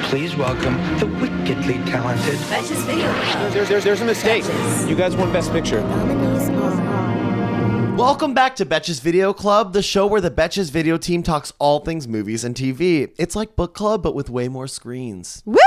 Please welcome the wickedly talented Betches Video Club. There's a mistake. Betches. You guys won Best Picture. Nominees are... Welcome back to Betches Video Club, the show where the Betches video team talks all things movies and TV. It's like book club, but with way more screens. Woo!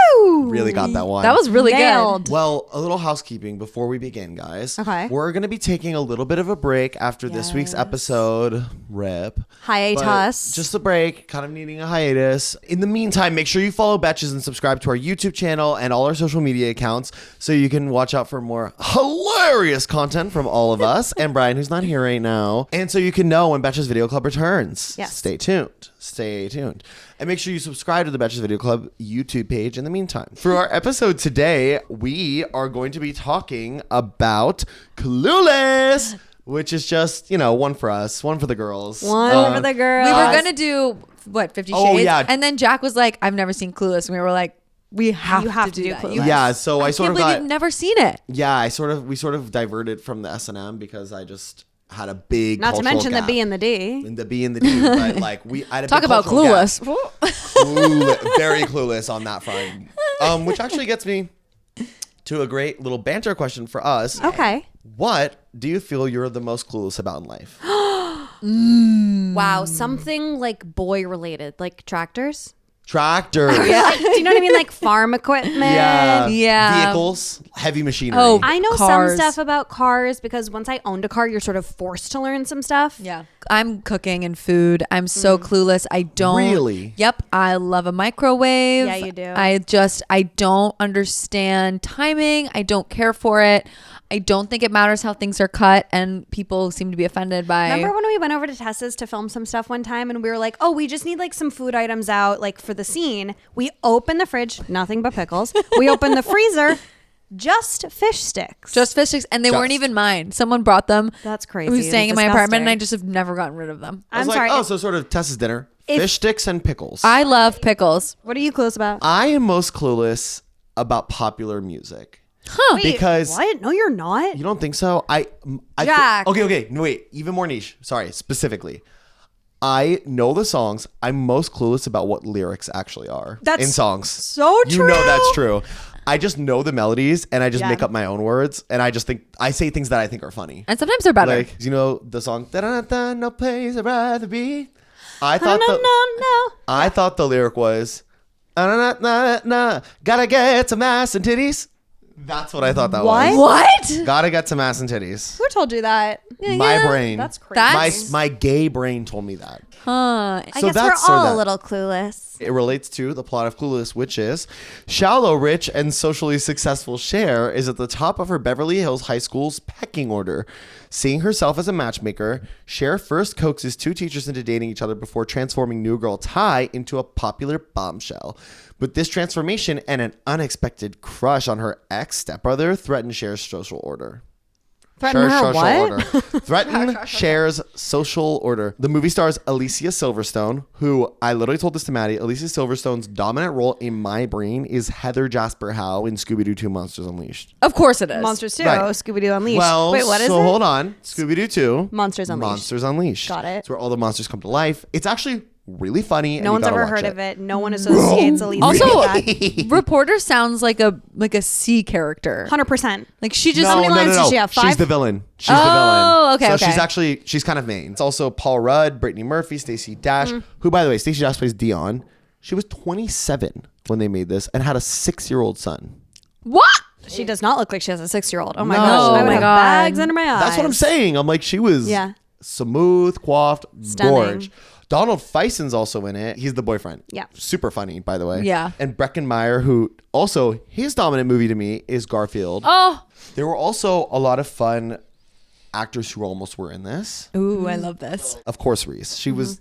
Really got that one. That was really Nailed. good. Well, a little housekeeping before we begin, guys. Okay. We're going to be taking a little bit of a break after this week's episode. RIP. Hiatus. But just a break, kind of needing a hiatus. In the meantime, make sure you follow Betches and subscribe to our YouTube channel and all our social media accounts so you can watch out for more hilarious content from all of us and Brian, who's not here right now. And so you can know when Betches Video Club returns. Yes. Stay tuned. Stay tuned. And make sure you subscribe to the Betches Video Club YouTube page in the meantime. For our episode today, we are going to be talking about Clueless, which is just, one for us, one for the girls. One for the girls. We were gonna do 50 Oh, Shades, yeah. and then Jack was like, "I've never seen Clueless," and we were like, "We have, You have to to do do that." Clueless. Yeah, so I sort can't of believe got... you've never seen it. Yeah, we sort of diverted from the S&M because I just had a big Not to cultural mention gap. the B and the D. And the B and the D, but like I had a Talk big about cultural gap. Clueless. Very clueless on that front. Which actually gets me to a great little banter question for us. Okay. What do you feel you're the most clueless about in life? Wow. Something like boy related, like tractors. Tractors. Like, do you know what I mean? Like farm equipment. Yeah. Yeah. Vehicles, heavy machinery. Oh, I know Cars. some stuff about cars because once I owned a car, you're sort of forced to learn some stuff. Yeah. I'm cooking and food. I'm so clueless. I don't Really? Yep. I love a microwave. Yeah, you do. I don't understand timing. I don't care for it. I don't think it matters how things are cut, and people seem to be offended by. Remember when we went over to Tessa's to film some stuff one time and we were like, oh, we just need like some food items out like for the scene. We open the fridge, nothing but pickles. We open the freezer, just fish sticks. Just fish sticks, and they weren't even mine. Someone brought them. That's crazy. Who's staying in my Disgusting. apartment, and I just have never gotten rid of them. I was I'm like, sorry. oh, so sort of Tessa's dinner. Fish sticks and pickles. I love pickles. What are you close about? I am most clueless about popular music. Wait, because- what? No, you're not. You don't think so? I Jack. Okay. No, wait. Even more niche. Sorry. Specifically, I know the songs. I'm most clueless about what lyrics actually are That's in songs. so You true. know that's true. I just know the melodies and I just Yeah. make up my own words and I just think I say things that I think are funny. And sometimes they're better. Like, you know the song "Da-da-da-da, no place I'd rather be." I No, thought no. I thought the lyric was "Na-na-na-na, gotta get some ass and titties." That's what I thought that was. What? Gotta get some ass and titties. Who told you that? My brain. That's crazy. That's- My gay brain told me that. Huh. I So guess that's we're sort of all that. a little clueless. It relates to the plot of Clueless, which is shallow, rich, and socially successful Cher is at the top of her Beverly Hills High School's pecking order. Seeing herself as a matchmaker, Cher first coaxes two teachers into dating each other before transforming new girl Ty into a popular bombshell. But this transformation and an unexpected crush on her ex-stepbrother threaten Cher's social order. Threaten her what? Threaten Cher's social order. The movie stars Alicia Silverstone, who I literally told this to Maddie. Alicia Silverstone's dominant role in my brain is Heather Jasper Howe in Scooby-Doo 2 Monsters Unleashed. Of course it is. Monsters 2, Right. Scooby-Doo Unleashed. Well, Wait, what is so it? hold on. Scooby-Doo 2. Monsters Unleashed. Monsters Unleashed. Got it. It's where all the monsters come to life. It's actually really funny. And No you one's gotta ever watch heard of it. No one associates Alicia Also, with that. Reporter sounds like a C character. 100%. Like she just. How many lines does she have? She's 5? the villain. She's the villain. Oh, okay, So okay. she's kind of main. It's also Paul Rudd, Brittany Murphy, Stacey Dash, who, by the way, Stacey Dash plays Dion. She was 27 when they made this and had a 6-year-old son. What? She does not look like she has a 6-year-old. Oh my No. gosh. I Oh would my have God. bags under my eyes. That's what I'm saying. I'm like, she was Yeah. smooth, coiffed, Stunning. gorge. Donald Faison's also in it. He's the boyfriend. Yeah. Super funny, by the way. Yeah. And Breckin Meyer, who also, his dominant movie to me is Garfield. Oh. There were also a lot of fun actors who almost were in this. Ooh, I love this. Of course, Reese. She was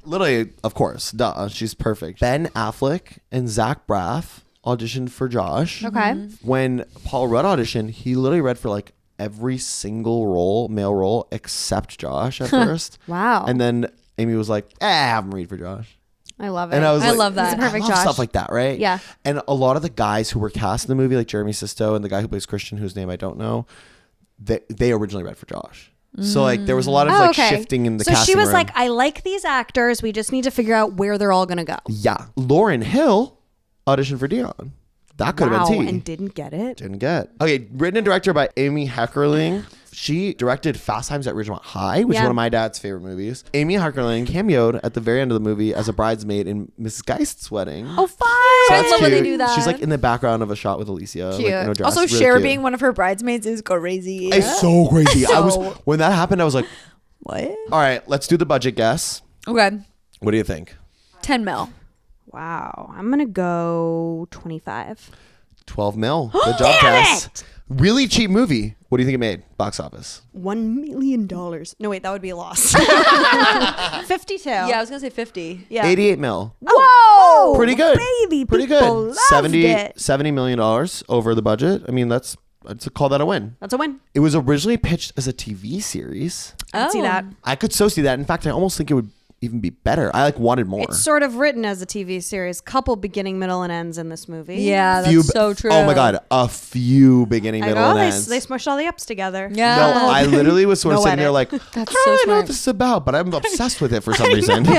literally, of course, duh. She's perfect. Ben Affleck and Zach Braff auditioned for Josh. Okay. When Paul Rudd auditioned, he literally read for like every single role, male role, except Josh at first. Wow. And then Amy was like, have him read for Josh. I love it. And I was I like, love that. He's a perfect I love Josh. stuff like that, right? Yeah. And a lot of the guys who were cast in the movie, like Jeremy Sisto and the guy who plays Christian, whose name I don't know, they originally read for Josh. So like there was a lot of like shifting in the so casting she was room. like, I like these actors. We just need to figure out where they're all going to go. Yeah. Lauryn Hill audition for Dion. That could have Wow, been T. and didn't get it. Didn't get. Okay, written and directed by Amy Heckerling. She directed Fast Times at Ridgemont High, which is Yeah. one of my dad's favorite movies. Amy Heckerling cameoed at the very end of the movie as a bridesmaid in Mrs. Geist's wedding. Oh, fun. So I that's love when they cute. do that. She's like in the background of a shot with Alicia. Cute. Like, in a dress. Also, Really Cher cute. being one of her bridesmaids is crazy. It's so crazy. I was So- when that happened, I was like, What? all right, let's do the budget guess. Okay. What do you think? 10 mil. Wow. I'm going to go 25. 12 mil. Good job, Tess. Really cheap movie. What do you think it made? Box office. $1 million. No, wait, that would be a loss. 52. Yeah, I was going to say 50. Yeah. 88 mil. Whoa. Pretty good. Baby. Pretty people good. loved 70 it. $70 million over the budget. I mean, I'd call that a win. That's a win. It was originally pitched as a TV series. I can see that. I could so see that. In fact, I almost think it would even be better. I wanted more. It's sort of written as a TV series. Couple beginning, middle, and ends in this movie. Yeah, Few- that's so true. Oh my God. A few beginning, I middle, go, and they, ends. they smushed all the ups together. Yeah. No, I literally was sort of No sitting there edit. like, That's I don't so really know what smart. this is about, but I'm obsessed with it for some reason. You're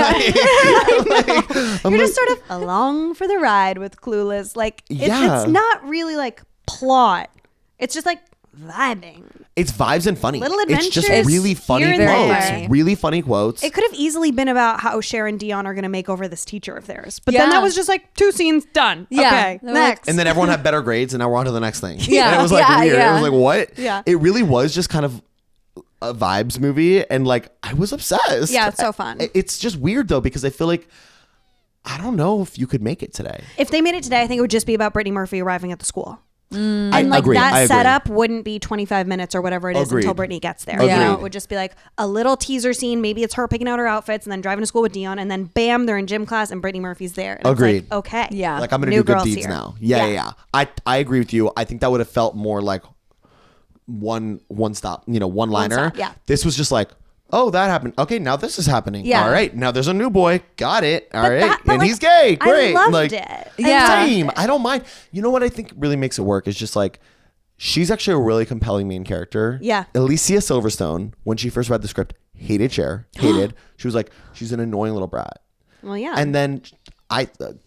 just sort of along for the ride with Clueless. Like, Yeah. it's not really like plot. It's just like vibing. It's vibes and funny. Little It's just adventures really funny here and quotes. there. Really funny quotes. It could have easily been about how Cher and Dion are going to make over this teacher of theirs. But then Yeah. that was just like 2 scenes done. Yeah. Okay, They were like- next. And then everyone had better grades, and now we're on to the next thing. Yeah. And it was like Yeah, weird. yeah. It was like, what? Yeah. It really was just kind of a vibes movie, and like I was obsessed. Yeah, it's so fun. It's just weird though, because I feel like I don't know if you could make it today. if they made it today, I think it would just be about Brittany Murphy arriving at the school. I And like agree. I that agree. setup wouldn't be 25 minutes or whatever it is Agreed. until Brittany gets there. Agreed. You know, it would just be like a little teaser scene. Maybe it's her picking out her outfits and then driving to school with Dion, and then bam, they're in gym class and Brittany Murphy's there. And Agreed. It's like, okay. Yeah. Like I'm gonna New do good girls deeds here. now. Yeah. I agree with you. I think that would have felt more like one stop, one liner. stop, yeah. This was just like, oh, that happened. Okay, now this is happening. Yeah. All right, now there's a new boy. Got it. All right, but and like, he's gay. Great. I loved like, it. Yeah. Same. I don't mind. You know what I think really makes it work is just like she's actually a really compelling main character. Yeah. Alicia Silverstone, when she first read the script, hated Cher. Hated. She was like, she's an annoying little brat. Well, yeah. And then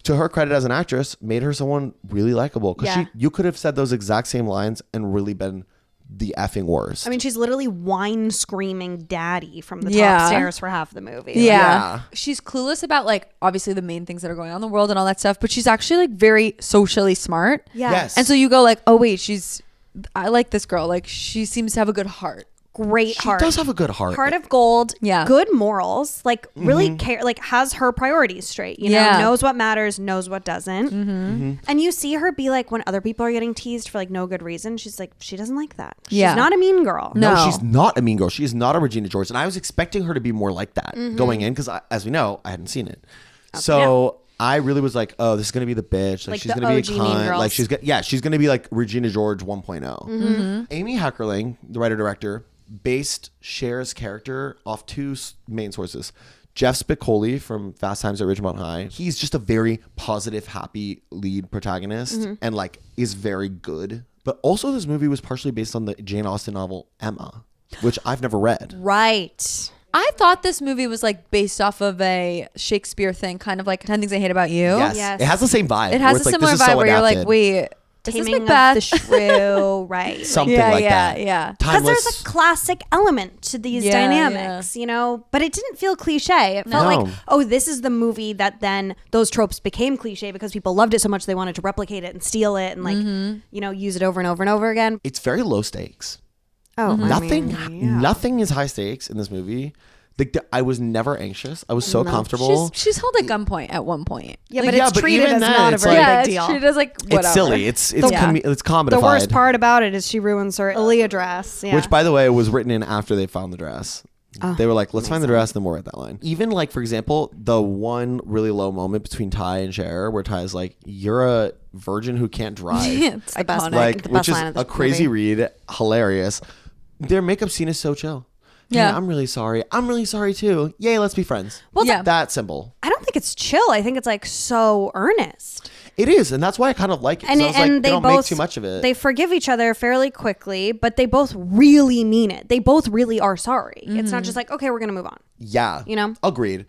to her credit as an actress, made her someone really likable. Because Yeah. you could have said those exact same lines and really been the effing worst. I mean, she's literally whine screaming daddy from the Yeah. top stairs for half the movie. Yeah. Yeah. She's clueless about like obviously the main things that are going on in the world and all that stuff, but she's actually like very socially smart. Yeah. Yes. And so you go like, oh wait, I like this girl. Like she seems to have a good heart. Great she heart. does have a good heart. Heart of gold. Yeah. Good morals. Like really Mm-hmm. care. Like has her priorities straight. You know, Yeah. knows what matters, knows what doesn't. Mm-hmm. And you see her be like when other people are getting teased for like no good reason. She's like she doesn't like that. She's Yeah. not a mean girl. No, No. she's not a mean girl. She is not a Regina George. And I was expecting her to be more like that Mm-hmm. going in because, as we know, I hadn't seen it. So I really was like, oh, this is going to be the bitch. Like Like she's the going to be a OG Mean cunt. Girls. Like she's going to be like Regina George 1.0. Amy Heckerling, the writer-director, based Cher's character off two main sources. Jeff Spicoli from Fast Times at Ridgemont High. He's just a very positive, happy lead protagonist and like is very good. But also this movie was partially based on the Jane Austen novel Emma, which I've never read. Right. I thought this movie was like based off of a Shakespeare thing, kind of like 10 Things I Hate About You. Yes. It has the same vibe. It where has it's a like, similar this is vibe so where you're like, adapted. wait, is this Taming Macbeth? of the Shrew. Right. Something yeah, like yeah, that. yeah. Because Timeless. there's a classic element to these Yeah, dynamics, you know, but it didn't feel cliche. It felt No. like, oh, this is the movie that then those tropes became cliche because people loved it so much they wanted to replicate it and steal it and like, you know, use it over and over and over again. It's very low stakes. Oh, I Nothing mean, yeah. nothing is high stakes in this movie. I was never anxious. I was so comfortable. She's held at gunpoint at one point. Yeah, Like, but yeah, it's but treated even as then, not a it's very like- Yeah, big deal. she does like whatever. It's silly. It's The- it's comedified. The worst part about it is she ruins her Aaliyah dress. Yeah. Which, by the way, was written in after they found the dress. Oh, They were like, let's find the dress, then we'll write that line. Even like, for example, the one really low moment between Ty and Cher, where Ty's like, "You're a virgin who can't drive," it's the best iconic. like, the which best is line of this a crazy movie. read, hilarious. Their makeup scene is so chill. Yeah. "Hey, I'm really sorry. I'm really sorry too. Yay, let's be friends." Well, Yeah. That simple. I don't think it's chill. I think it's like so earnest. It is, and that's why I kind of like it. 'cause And, I was like, and they they don't both make too much of it. They forgive each other fairly quickly, but they both really mean it. They both really are sorry. It's not just like, okay, we're gonna move on. Yeah. You know? Agreed.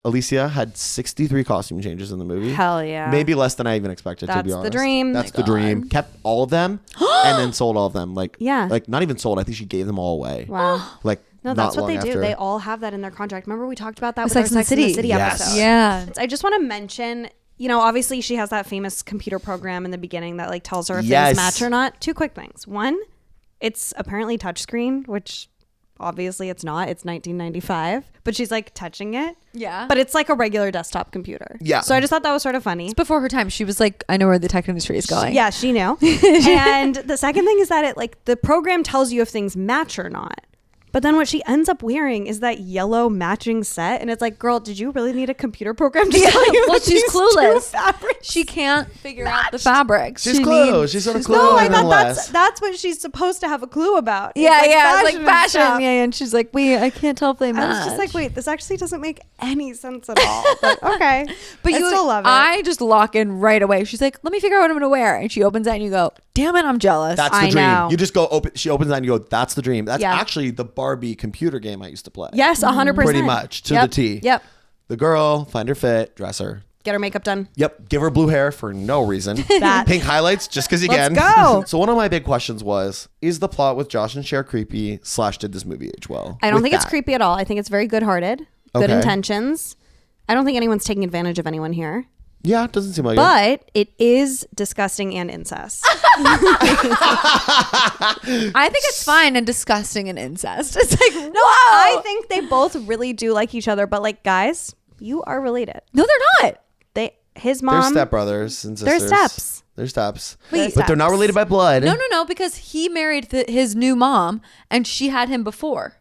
Alicia had 63 costume changes in the movie. Hell yeah. Maybe less than I even expected, to be That's honest. the dream. That's the dream. Kept all of them and then sold all of them. Like, Yeah. like not even sold. I think she gave them all away. Wow. Like, No, not that's what long they do. after. They all have that in their contract. Remember we talked about that With with our Sex and the Sex and the City. City Yes. episode. Yeah. I just want to mention, you know, obviously she has that famous computer program in the beginning that like tells her if Yes. things match or not. Two quick things. One, it's apparently touchscreen, which obviously it's not. It's 1995, but she's like touching it. Yeah. But it's like a regular desktop computer. Yeah. So I just thought that was sort of funny. Before her time, she was like, I know where the tech industry is going. Yeah, she knew. And the second thing is that it like the program tells you if things match or not. But then what she ends up wearing is that yellow matching set, and it's like, girl, did you really need a computer program to tell you? Well, that she's these two clueless. fabrics She can't figure out the fabrics. She's She close. needs- She's sort of she's- close. No, I and thought then that's less. that's what she's supposed to have a clue about. Yeah, it's like and fashion. stuff. Yeah, and she's like, wait, I can't tell if they I match. was just like, wait, this actually doesn't make any sense at all. But okay, But I you, still love it. I just lock in right away. She's like, let me figure out what I'm gonna wear, and she opens that, and you go, damn it, I'm jealous. That's the I dream. know. You just go open. She opens that and you go, that's the dream. That's Yeah. actually the Barbie computer game I used to play. Yes, 100%. Pretty much to Yep. the T. Yep. The girl, find her fit, dress her. Get her makeup done. Yep. Give her blue hair for no reason. That. Pink highlights just because you Let's can. go. So one of my big questions was, is the plot with Josh and Cher creepy / did this movie age well? I don't With think it's that. creepy at all. I think it's very good-hearted, good Okay. intentions. I don't think anyone's taking advantage of anyone here. Yeah, it doesn't seem like it. But it is disgusting and incest. I think it's fine and disgusting and incest. It's like, no, I think they both really do like each other, but like guys, you are related. no, they're not. His They're mom. stepbrothers and They're sisters. steps. They're steps. Wait. But they're not related by blood. No, because he married his new mom, and she had him before.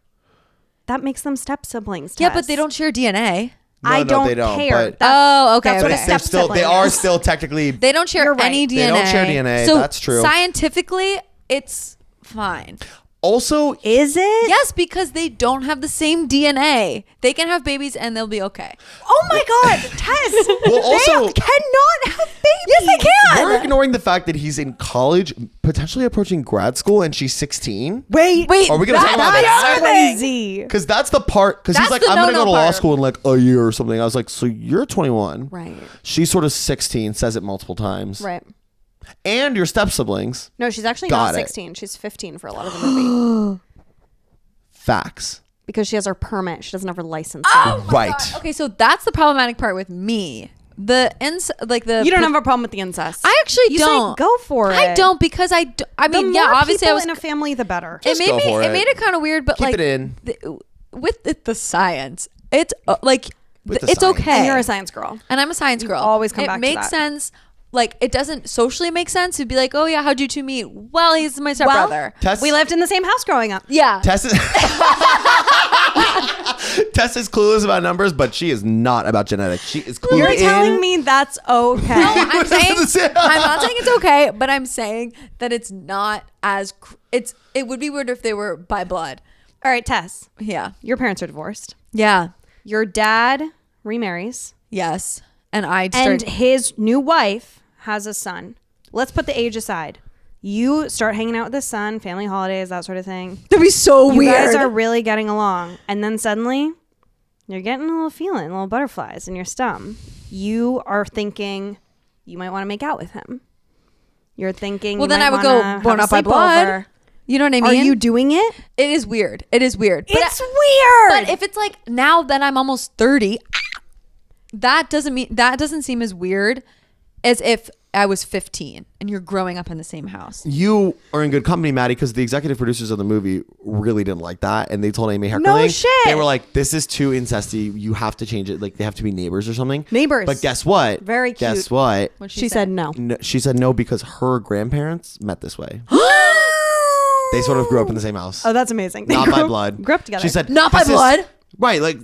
That makes them step siblings. Yeah, but they don't share DNA. No, I no, don't they don't, care. but- Oh, okay. that's what okay. a They're step still, sibling they are is. still technically. They don't share You're right. any DNA. They don't share DNA. So That's true. Scientifically, it's fine. Also, Is it? Yes, because they don't have the same DNA. They can have babies and they'll be okay. Oh my God, Tess. Well, also- they cannot have babies. Yes, they can. we're ignoring the fact that he's in college, potentially approaching grad school, and she's 16. Wait. Are we gonna talk about That's that? crazy. Because that's the part. Because he's That's like, the I'm gonna go to no-no law part. school in like a year or something. I was like, so you're 21, Right. She's sort of 16. Says it multiple times. Right. And your step siblings. No, she's actually Got not it. 16. She's 15 for a lot of the movie Facts. because she has her permit. She doesn't have her license. Right. Okay, so that's the problematic part with me. The You don't have a problem with the incest. I actually You say don't. go for it. I don't because I The mean, yeah, more obviously people I was. in a family, the better. It Just made go me. for It it. made it kind of weird, but Keep like it in. with the science, it's like With the it's science. okay. And you're a science girl. And I'm a science girl. always come it back to makes that. sense. Like it doesn't socially make sense to be like, oh yeah, how'd you two meet? Well, he's my stepbrother. Tess, We lived in the same house growing up. Yeah. Tess is, Tess is clueless about numbers, but she is not about genetics. She is clued You're in. telling me that's okay. No, I'm saying the same- I'm not saying it's okay, but I'm saying that it's not as it would be weird if they were by blood. All right, Tess. Yeah. Your parents are divorced. Yeah. Your dad remarries, Yes. And I and start his new wife has a son. Let's put the age aside. You start hanging out with the son, family holidays, that sort of thing. That'd be so You weird. guys are really getting along, and then suddenly you're getting a little feeling, little butterflies in your stomach. You are thinking you might want to make out with him. You're thinking. Well, you then might I would go wanna born have up a by blood. sleepover. You know what I Are mean? you doing it? It is weird. It is weird. But It's weird. But if it's like now that I'm almost 30, that doesn't seem as weird as if I was 15 and you're growing up in the same house. You are in good company, Maddie, because the executive producers of the movie really didn't like that, and they told Amy Heckerling, No shit. they were like, "This is too incesty. You have to change it. Like they have to be neighbors or something." Neighbors. But guess what? Very cute. Guess what? What'd She said no. No, she said no because her grandparents met this way. They sort of grew up in the same house. Oh, that's amazing. They Not by grew- blood. Grew up together. She said Not by this is- blood? Right, like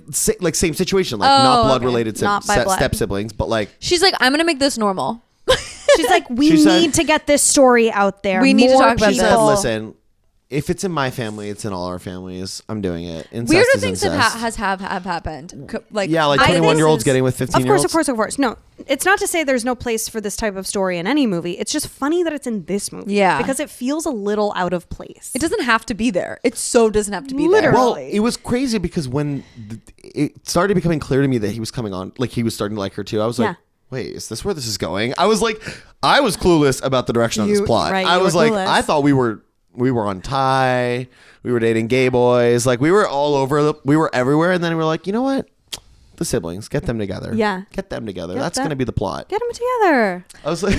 same situation, like Oh, not blood okay. related Not by blood. step siblings, but like She's like, I'm gonna make this normal. She's like, we She said- need to get this story out there. We need to More talk about she this. said, people- "Listen, if it's in my family, it's in all our families. I'm doing it. Incest Weirder is things incest. have happened. Like Yeah, like I think 21-year-olds this- getting with Of 15-year-olds. course, of course. No, it's not to say there's no place for this type of story in any movie. It's just funny that it's in this movie. Yeah. Because it feels a little out of place. It doesn't have to be there. It so doesn't have to be Literally. there. Well, it was crazy because when it started becoming clear to me that he was coming on, like he was starting to like her too. I was like, wait, is this where this is going? I was clueless about the direction of this plot. right, I you was were like, clueless. I thought we were on Thai, we were dating gay boys, like we were all over, we were everywhere, and then we were like, you know what? The siblings, get them together. Yeah. Get them together. Get That's them- going to be the plot. Get them together. I was like,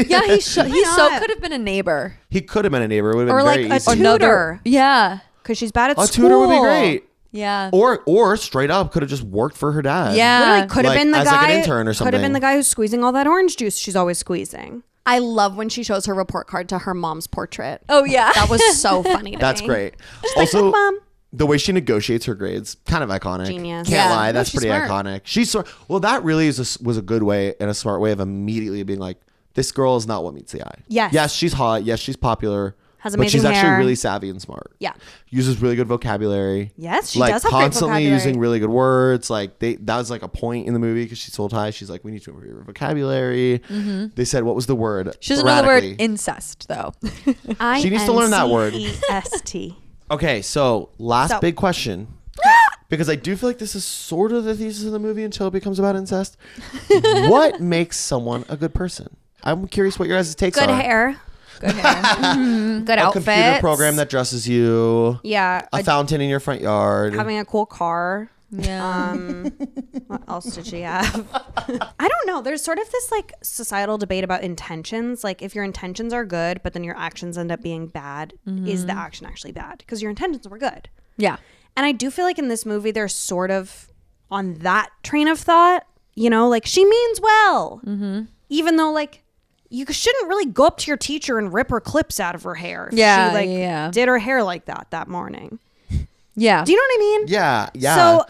Yeah, he so not? could have been a neighbor he could have been a neighbor. It would have Or been like very a easy. tutor. Yeah. Because she's bad at A school. tutor would be great. Yeah. Or straight up could have just worked for her dad. Yeah. Literally could have Like, been the as, guy. like, an intern or Could have been something. the guy who's squeezing all that orange juice she's always squeezing. I love when she shows her report card to her mom's portrait. Oh yeah. That was so funny to That's me. great. Like, Also, "Look, Mom." the way she negotiates her grades, kind of iconic. Genius. Can't Yeah. lie, No, that's she's pretty smart. iconic. She's well, that really was a good way and a smart way of immediately being like, this girl is not what meets the eye. Yes. Yes, she's hot. Yes, she's popular. Has but she's amazing actually hair. really savvy and smart. Yeah. Uses really good vocabulary. Yes, she like, does have great constantly vocabulary. using really good words. Like that was like a point in the movie because she told Ty, she's like, we need to improve your vocabulary. They said, what was the word? She doesn't know the word Erratically. incest though. She needs to learn that word. INCEST. Okay, so last So- big question. Because I do feel like this is sort of the thesis of the movie until it becomes about incest. What makes someone a good person? I'm curious what your guys' takes Good are. hair. Good hair. Good A outfits. computer program that dresses you. Yeah. A fountain in your front yard. Having a cool car. Yeah. What else did she have? I don't know. There's sort of this like societal debate about intentions. Like if your intentions are good, but then your actions end up being bad, is the action actually bad? Because your intentions were good. Yeah. And I do feel like in this movie, they're sort of on that train of thought, you know, like she means well, even though like you shouldn't really go up to your teacher and rip her clips out of her hair. If Yeah, she like yeah. did her hair like that morning. Yeah. Do you know what I mean? Yeah, yeah. So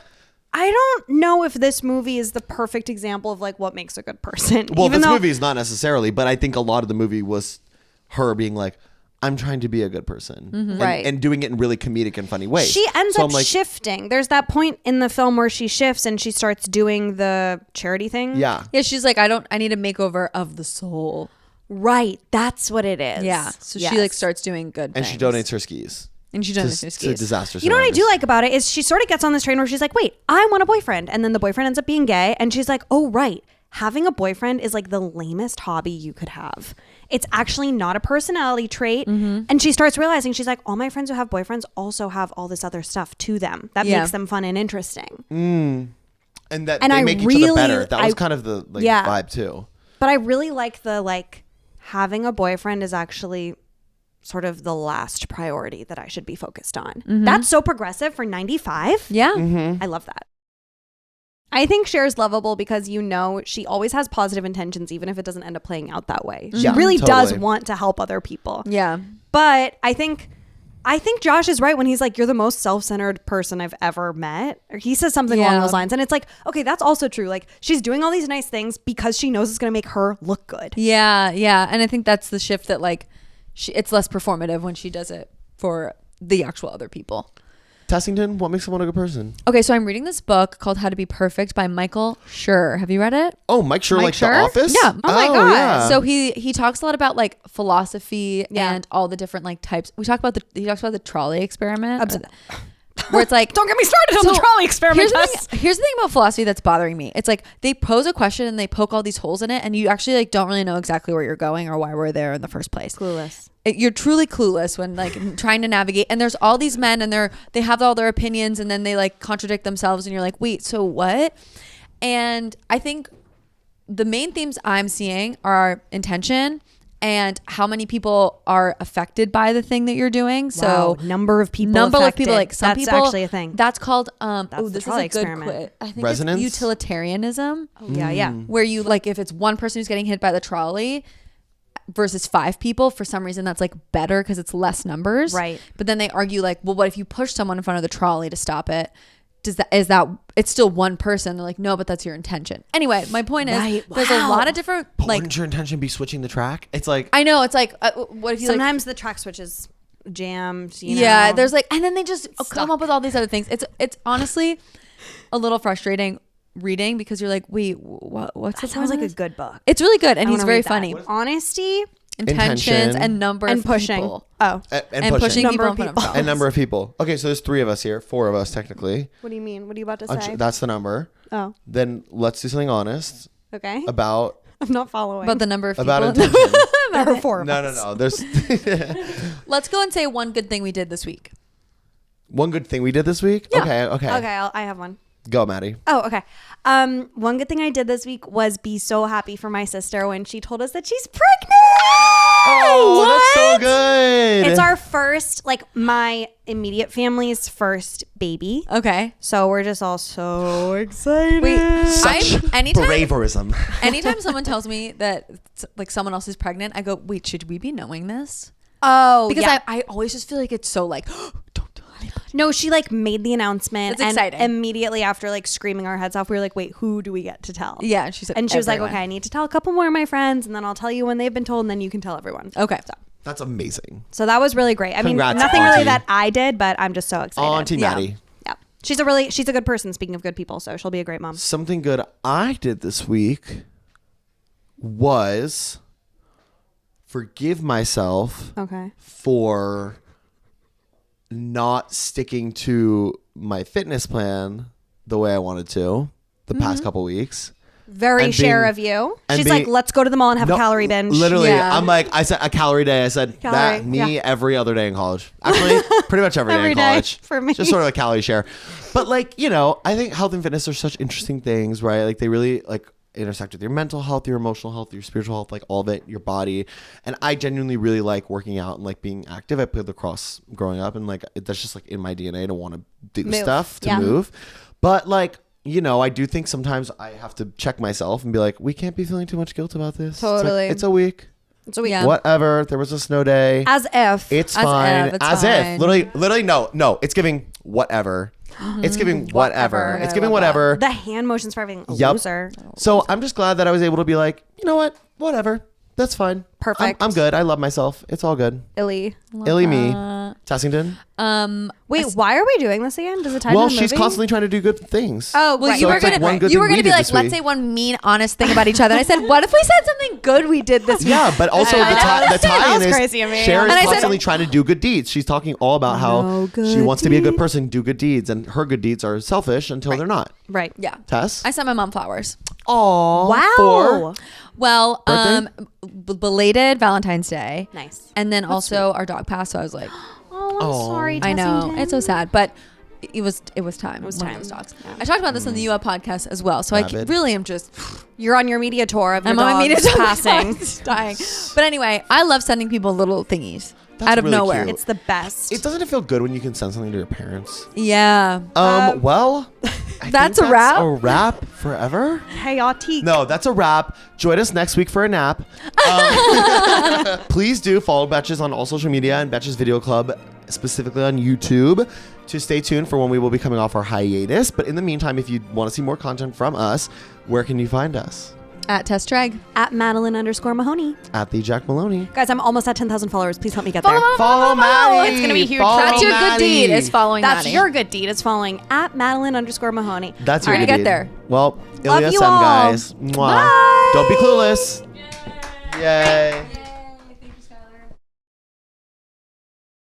I don't know if this movie is the perfect example of like what makes a good person. well, even this though, movie is not necessarily, but I think a lot of the movie was her being like, I'm trying to be a good person. And, Right. and doing it in really comedic and funny ways. she ends So up I'm like, shifting. There's that point in the film where she shifts and she starts doing the charity thing. yeah. Yeah, she's like, I need a makeover of the soul. Right. That's what it is. Yeah. So Yes. she like starts doing good And things. she donates her skis. And she To, donates her to skis. disaster You know what I do survivors. like about it is she sort of gets on this train where she's like, wait, I want a boyfriend. And then the boyfriend ends up being gay. And she's like, oh, right. Having a boyfriend is like the lamest hobby you could have. It's actually not a personality trait. And she starts realizing, she's like, all my friends who have boyfriends also have all this other stuff to them that Yeah. makes them fun and interesting. And that And they I make each really- other better. That was I- kind of the like, Yeah. vibe too. But I really like the like having a boyfriend is actually sort of the last priority that I should be focused on. That's so progressive for 95. Yeah. I love that. I think Cher's lovable because you know she always has positive intentions even if it doesn't end up playing out that way. She Yeah, really does totally. want to help other people. Yeah. But I think Josh is right when he's like, you're the most self-centered person I've ever met. Or he says something along Yeah. those lines. And it's like, okay, that's also true. Like she's doing all these nice things because she knows it's going to make her look good. Yeah. Yeah. And I think that's the shift that like it's less performative when she does it for the actual other people. Tessington, what makes someone a good person? Okay, so I'm reading this book called How to Be Perfect by Michael Schur. Have you read it? Oh, Mike Schur, Mike like Schur? The Office? Yeah. Oh my God. Yeah. So he talks a lot about like philosophy Yeah. and all the different like types. He talks about the trolley experiment. Where it's like, Don't get me started on the trolley experiment. Here's the thing about philosophy that's bothering me. It's like they pose a question and they poke all these holes in it, and you actually like don't really know exactly where you're going or why we're there in the first place. Clueless. You're truly clueless when like trying to navigate. And there's all these men, and they have all their opinions, and then they like contradict themselves, and you're like, wait, so what? And I think the main themes I'm seeing are intention and how many people are affected by the thing that you're doing. So number of people affected. affected. Like some That's people, actually a thing. That's called the this is trolley a good experiment. quit. I think Resonance? it's utilitarianism, Yeah. where you like if it's one person who's getting hit by the trolley versus 5 people, for some reason that's like better because it's less numbers. Right. But then they argue like, well, what if you push someone in front of the trolley to stop it? Is that it's still one person? They're like, no, but that's your intention. Anyway, my point is Right. there's a Wow. lot of different But like wouldn't your intention be switching the track? It's like, I know it's like what if you like Sometimes the track switches jammed. You know? yeah, there's like, and then they just come Stuck. up with all these other things. It's honestly a little frustrating reading because you're like, wait, what's That the sounds point like of a this? good book. It's really good, and I he's wanna very read that. funny. Honesty. Intentions Intention. and number And of pushing. people. Oh. And pushing Number people of in front of people. themselves. And number of people. Okay, so there's 3 of us here. 4 of us, technically. What do you mean? What are you about to say? That's the number. Oh. Then let's do something honest Okay. about I'm not following. About the number of people. about intention. there are 4 of No. us. There's Let's go and say one good thing we did this week. one good thing we did this week. Yeah. Okay. Okay, I have one. Go, Maddie. Oh, okay. One good thing I did this week was be so happy for my sister when she told us that she's pregnant. Oh, that's so good. It's our first, like my immediate family's first baby. Okay. So we're just all so excited. Wait, Such anytime braverism. someone tells me that like someone else is pregnant, I go, wait, should we be knowing this? Oh, Because yeah. I always just feel like it's so like, don't tell anybody. No, she like made the announcement. That's exciting. And immediately after like screaming our heads off, we were like, wait, who do we get to tell? Yeah, and she said, And she was like, everyone. okay, I need to tell a couple more of my friends and then I'll tell you when they've been told and then you can tell everyone. Okay. That's amazing. So that was really great. I mean, Congrats, nothing Auntie. really that I did, but I'm just so excited. Auntie Yeah. Maddie. Yeah. She's a good person, speaking of good people, so she'll be a great mom. Something good I did this week was forgive myself Okay. for not sticking to my fitness plan the way I wanted to the past couple weeks. Very And Cher being- of you. and She's being- like, let's go to the mall and have a calorie binge. Literally, Yeah. I'm like, I said a calorie day. I said Calorie, that me yeah. every other day in college. Actually, pretty much every day Every in day college. for me. Just sort of a calorie share. But like, I think health and fitness are such interesting things, right? Like they really like intersect with your mental health, your emotional health, your spiritual health, like all of it, your body. And I genuinely really like working out and like being active. I played lacrosse growing up and like that's just like in my DNA to want to do Move. stuff, to Yeah. move. But like, I do think sometimes I have to check myself and be like, we can't be feeling too much guilt about this. It's like, Totally. it's a week. So we, Yeah. Whatever. There was a snow day. as if. It's As fine. if, it's As fine. if. Literally, no. It's giving whatever. It's giving whatever. Whatever. It's I giving love that. whatever. the hand motions for having a Yep. loser. So I'm just glad that I was able to be like, you know what? Whatever. That's fine. Perfect. I'm good. I love myself. It's all good. Illy. Illy me. Tessington. Wait, why are we doing this again? Does it tie Well, to the she's movie? constantly trying to do good things. Oh, Well, right. you So were it's like gonna one good you were thing gonna we be did like, this let's week. say one mean, honest thing about each other. And I said, what if we said something good we did this week? Yeah, but also the That tie-in was is crazy of me. Cher is And I said- constantly trying to do good deeds. She's talking all about how No she good wants to be a good person, do good deeds, and her good deeds are selfish until they're not. Right. Yeah. Tess? I sent my mom flowers. Aww. Wow. Well, Birthday? belated Valentine's Day. Nice. And then also our dog passed, so I was like, Oh, I'm Aw. sorry. I know, Tessington. it's so sad, but it was time. It was time. One of those dogs. I talked about this on the UA podcast as well, so I Rabid. really am just You're on your media tour of your I'm on my dogs media passing. dying. But anyway, I love sending people little thingies That's out of really nowhere. cute. It's the best. It doesn't feel good when you can send something to your parents. Yeah. Well, I That's think a wrap? A wrap forever? chaotic. No, that's a wrap. Join us next week for a nap. Please do follow Betches on all social media and Betches Video Club, specifically on YouTube, to stay tuned for when we will be coming off our hiatus. But in the meantime, if you want to see more content from us, where can you find us? At Test Treg. At Madeline_Mahoney. At the Jack Maloney. Guys, I'm almost at 10,000 followers. Please help me get there. Follow Maddie. It's gonna be huge. Follow That's your good Maddie. deed. Is following That's Maddie. your good deed. It's following at Madeline_Mahoney. That's We're your gonna good get deed. there. Well, Love Ilya you Sem, all. guys. Mwah. Bye. Don't be clueless. Yay.